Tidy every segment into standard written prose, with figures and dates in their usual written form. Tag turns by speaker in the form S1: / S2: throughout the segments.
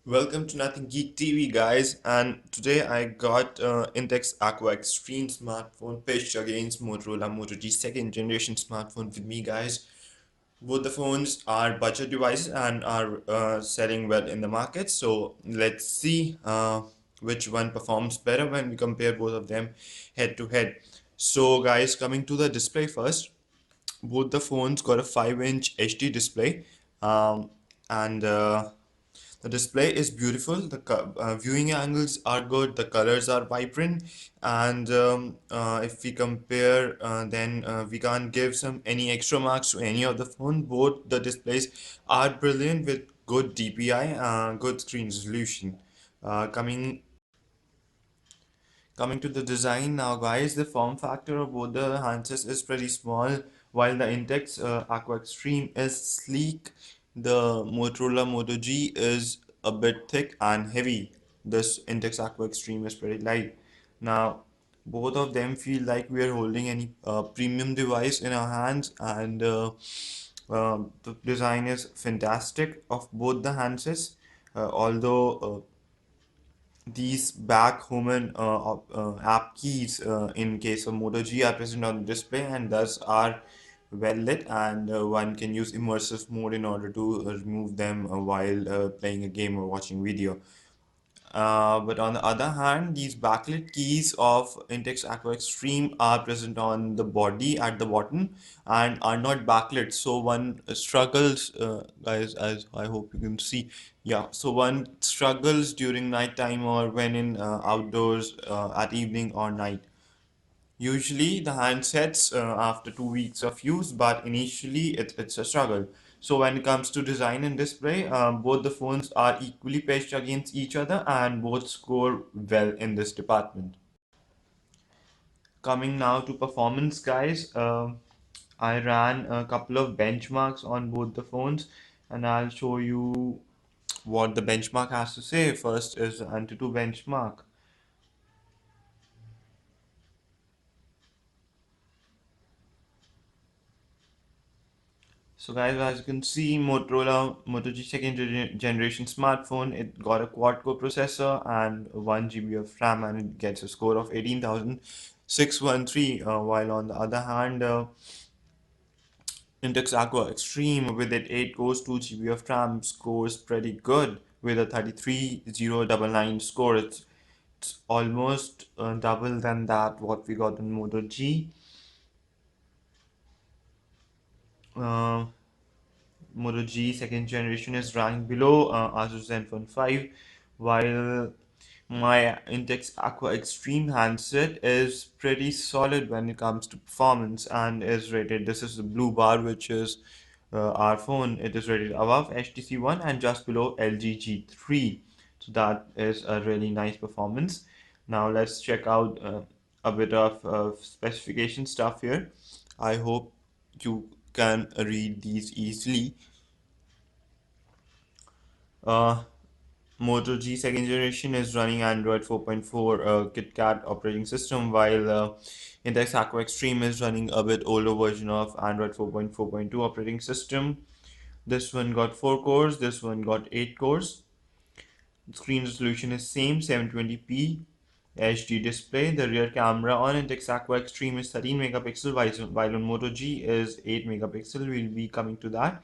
S1: Welcome to Nothing Geek TV, guys. And today I got Intex Aqua Xtreme smartphone pitched against Motorola Moto G second generation smartphone with me, guys. Both the phones are budget devices and are selling well in the market. So let's see which one performs better when we compare both of them head to head. So, guys, coming to the display first, both the phones got a 5-inch HD display, and the display is beautiful. The viewing angles are good. The colors are vibrant, and if we compare, then we can't give some any extra marks to any of the phone. Both the displays are brilliant with good DPI, good screen resolution. Coming to the design now, guys, the form factor of both the handsets is pretty small. While the Intex Aqua Extreme is sleek, the Motorola Moto G is a bit thick and heavy. This Intex Aqua Extreme is pretty light. Now, both of them feel like we are holding any premium device in our hands, and the design is fantastic of both the handsets. Although these back home and app keys in case of Moto G are present on the display and thus are well lit, and one can use immersive mode in order to remove them while playing a game or watching video. But on the other hand, these backlit keys of Intex Aqua Extreme are present on the body at the bottom and are not backlit. So one struggles, guys, as I hope you can see. Yeah, so one struggles during nighttime or when in outdoors at evening or night. Usually the handsets after 2 weeks of use, but initially it's a struggle. So when it comes to design and display, both the phones are equally pitched against each other and both score well in this department. Coming now to performance, guys, I ran a couple of benchmarks on both the phones, and I'll show you what the benchmark has to say. First is the Antutu benchmark. So guys, as you can see, Motorola Moto G second generation smartphone, it got a quad-core processor and 1 GB of RAM, and it gets a score of 18,613. While on the other hand, Intex Aqua Extreme with it 8 cores, 2 GB of RAM scores pretty good with a 33,099 score. It's almost double than that what we got in Moto G. Uh, Moto G second generation is ranked below Asus Zenfone 5, while my Intex Aqua Extreme handset is pretty solid when it comes to performance and is rated. This is the blue bar, which is our phone. It is rated above HTC One and just below LG G3. So that is a really nice performance. Now let's check out a bit of specification stuff here. I hope you can read these easily. Uh, Moto G second generation is running Android 4.4 KitKat operating system, while Intex Aqua Extreme is running a bit older version of Android 4.4.2 operating system. This one got 4 cores, this one got 8 cores. The screen resolution is same 720p HD display. The rear camera on Intex Aqua Extreme is 13 megapixel, while on Moto G is 8 megapixel. We'll be coming to that.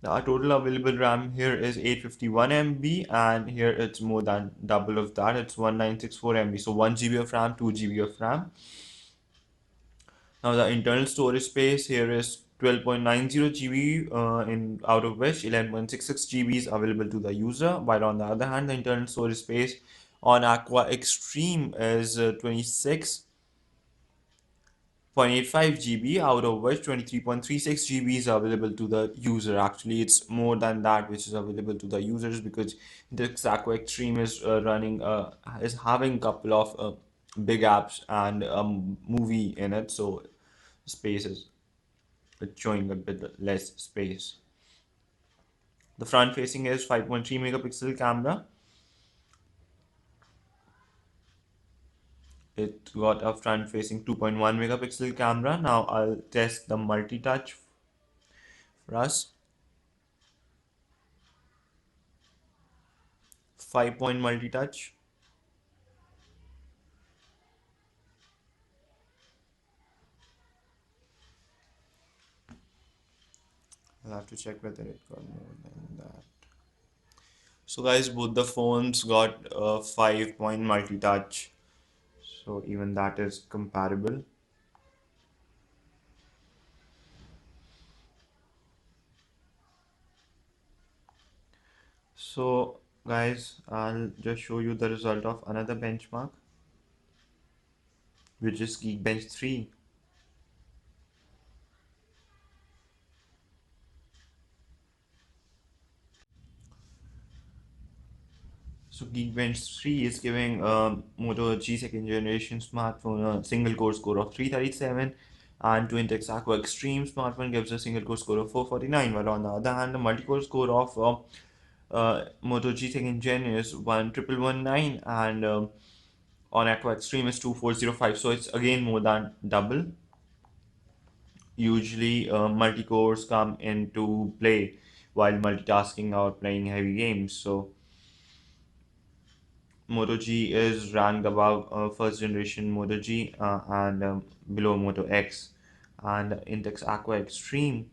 S1: Our total available RAM here is 851 MB, and here it's more than double of that. It's 1964 MB. So 1 GB of RAM, 2 GB of RAM. Now the internal storage space here is 12.90 GB, in out of which 11.66 GB is available to the user. While on the other hand, the internal storage space on Aqua Extreme is 26.85 GB, out of which 23.36 GB is available to the user. Actually, it's more than that which is available to the users, because the Aqua Extreme is is having a couple of big apps and a movie in it, so space is it's showing a bit less space. The front facing is 5.3 megapixel camera. It got a front facing 2.1 megapixel camera. Now I'll test the multi-touch for us. 5-point multi-touch. I'll have to check whether it got more than that. So guys, both the phones got a 5-point multi-touch. So even that is comparable. So guys, I'll just show you the result of another benchmark, which is Geekbench 3. So Geekbench 3 is giving Moto G second generation smartphone a single core score of 337, and to Intex Aqua Xtreme smartphone gives a single core score of 449, while on the other hand the multi-core score of Moto G second gen is 1119, and on Aqua Xtreme is 2405, so it's again more than double. Usually multi-cores come into play while multitasking or playing heavy games, so Moto G is ranked above first generation Moto G and below Moto X. And Intex Aqua Extreme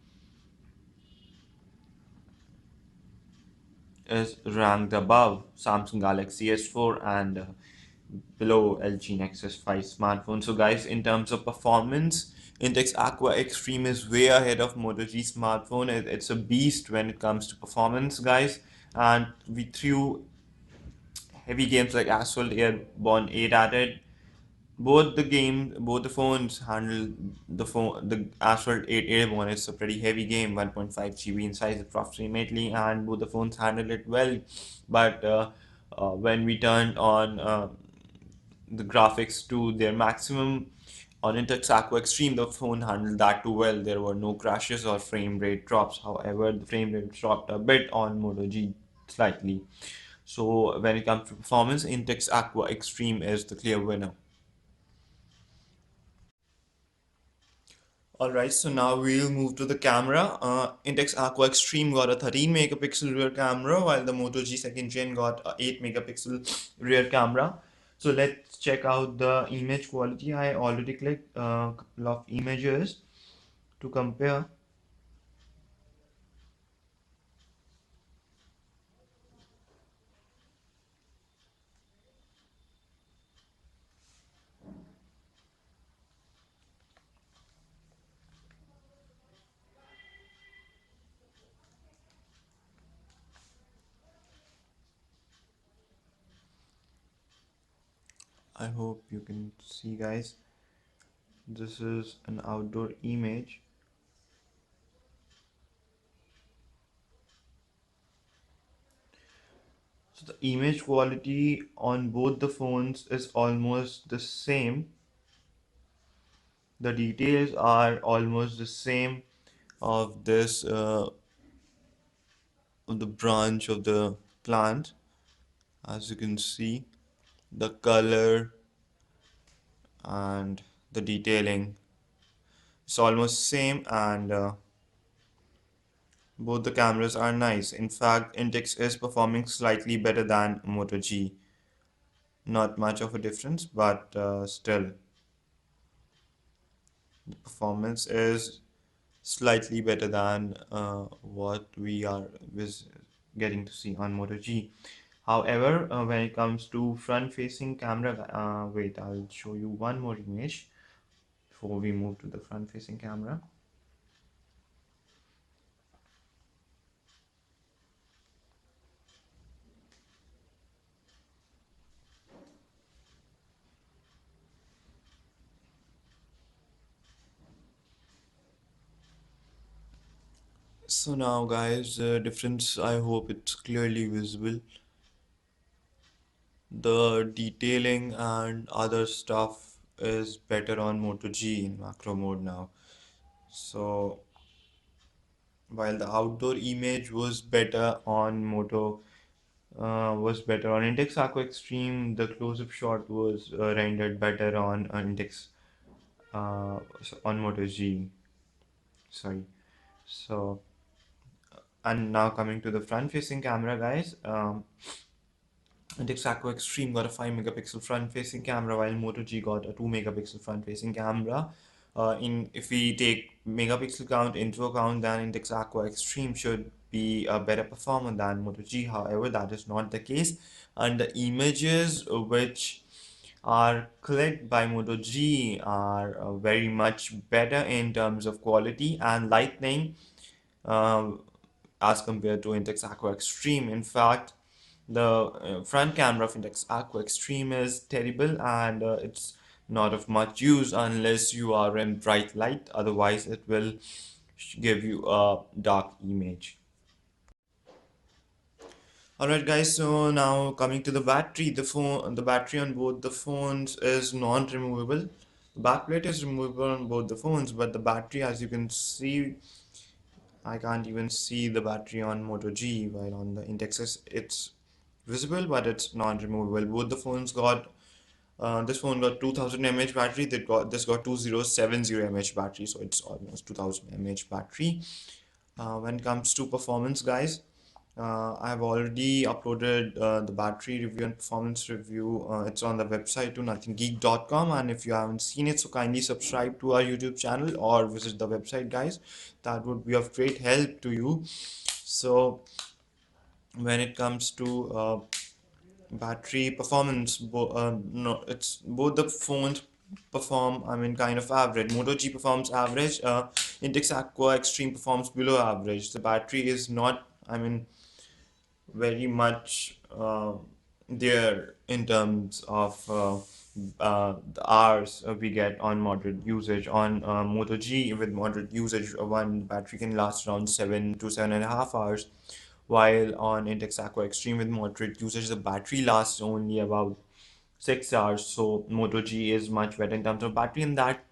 S1: is ranked above Samsung Galaxy S4 and below LG Nexus 5 smartphone. So, guys, in terms of performance, Intex Aqua Extreme is way ahead of Moto G smartphone. It's a beast when it comes to performance, guys. And we threw heavy games like Asphalt Airborne 8 at it. Both the phones handle the Asphalt 8 Airborne. It's a pretty heavy game, 1.5 GB in size approximately, and both the phones handle it well. But when we turned on the graphics to their maximum on Intex Aqua Extreme, the phone handled that too well. There were no crashes or frame rate drops. However, the frame rate dropped a bit on Moto G slightly. So when it comes to performance, Intex Aqua Extreme is the clear winner. Alright, so now we'll move to the camera. Intex Aqua Extreme got a 13 megapixel rear camera, while the Moto G second gen got a 8 megapixel rear camera. So let's check out the image quality. I already clicked a couple of images to compare. I hope you can see, guys. This is an outdoor image. So the image quality on both the phones is almost the same. The details are almost the same of this of the branch of the plant. As you can see, the color and the detailing, it's almost same, and both the cameras are nice. In fact, Intex is performing slightly better than Moto G. Not much of a difference, but still the performance is slightly better than what we are getting to see on Moto G. However, when it comes to front-facing camera, wait, I'll show you one more image before we move to the front-facing camera. So now, guys, the difference, I hope it's clearly visible. The detailing and other stuff is better on Moto G in macro mode now. So while the outdoor image was better on Intex Aqua Extreme, the close-up shot was rendered better on Intex on Moto G. Sorry. So, and now coming to the front-facing camera, guys. Intex Aqua Xtreme got a 5 megapixel front facing camera, while Moto G got a 2 megapixel front facing camera. In If we take megapixel count into account, then Intex Aqua Xtreme should be a better performer than Moto G. However, that is not the case, and the images which are clicked by Moto G are very much better in terms of quality and lightning, uh, as compared to Intex Aqua Xtreme. In fact, the front camera of Intex Aqua Xtreme is terrible, and it's not of much use unless you are in bright light. Otherwise, it will give you a dark image. Alright guys, so now coming to the battery, the battery on both the phones is non-removable. The backplate is removable on both the phones, but the battery, as you can see, I can't even see the battery on Moto G, while on the Intex it's visible, but it's non-removable. Both the phones got this phone got 2000 mAh battery. This got 2070 mAh battery, so it's almost 2000 mAh battery. When it comes to performance, guys, I have already uploaded the battery review and performance review. It's on the website to nothinggeek.com, and if you haven't seen it, so kindly subscribe to our YouTube channel or visit the website, guys. That would be of great help to you. So when it comes to battery performance, no, it's both the phones perform, I mean, kind of average. Moto G performs average. Intex Aqua Xtreme performs below average. The battery is not, I mean, very much there in terms of the hours we get on moderate usage. On Moto G, with moderate usage, one battery can last around 7 to 7.5 hours, while on Intex Aqua Xtreme with moderate usage, the battery lasts only about 6 hours. So Moto G is much better in terms of battery, and that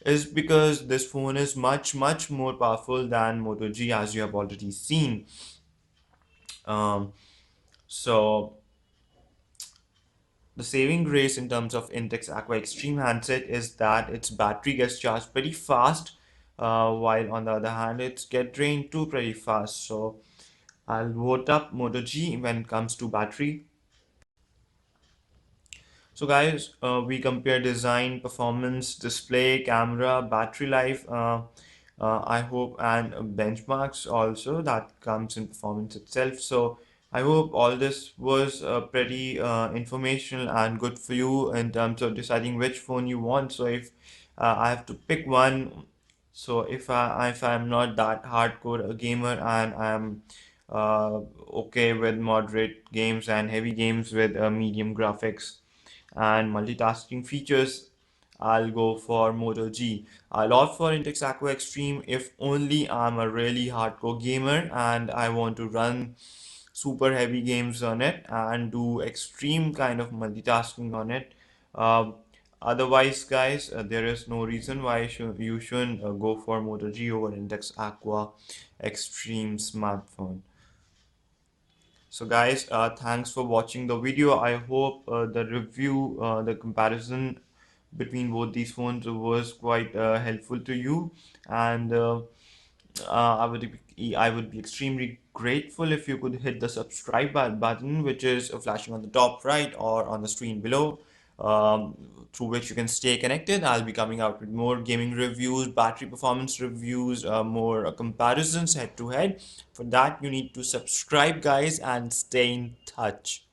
S1: is because this phone is much more powerful than Moto G, as you have already seen. Um, so the saving grace in terms of Intex Aqua Xtreme handset is that its battery gets charged pretty fast, while on the other hand, it's get drained too pretty fast. So I'll vote up Moto G when it comes to battery. So guys, we compare design, performance, display, camera, battery life, I hope, and benchmarks also that comes in performance itself. So I hope all this was pretty informational and good for you in terms of deciding which phone you want. So if I have to pick one, so if I'm not that hardcore a gamer and I'm okay with moderate games and heavy games with medium graphics and multitasking features, I'll go for Moto G. I'll opt for Intex Aqua Xtreme if only I'm a really hardcore gamer and I want to run super heavy games on it and do extreme kind of multitasking on it. Um, Otherwise, guys, there is no reason why you shouldn't go for Moto G over Intex Aqua Xtreme smartphone. So guys, thanks for watching the video. I hope the review, the comparison between both these phones was quite helpful to you, and I would be extremely grateful if you could hit the subscribe button, which is flashing on the top right or on the screen below, through which you can stay connected. I'll be coming out with more gaming reviews, battery performance reviews, more comparisons head to head. For that, you need to subscribe, guys, and stay in touch.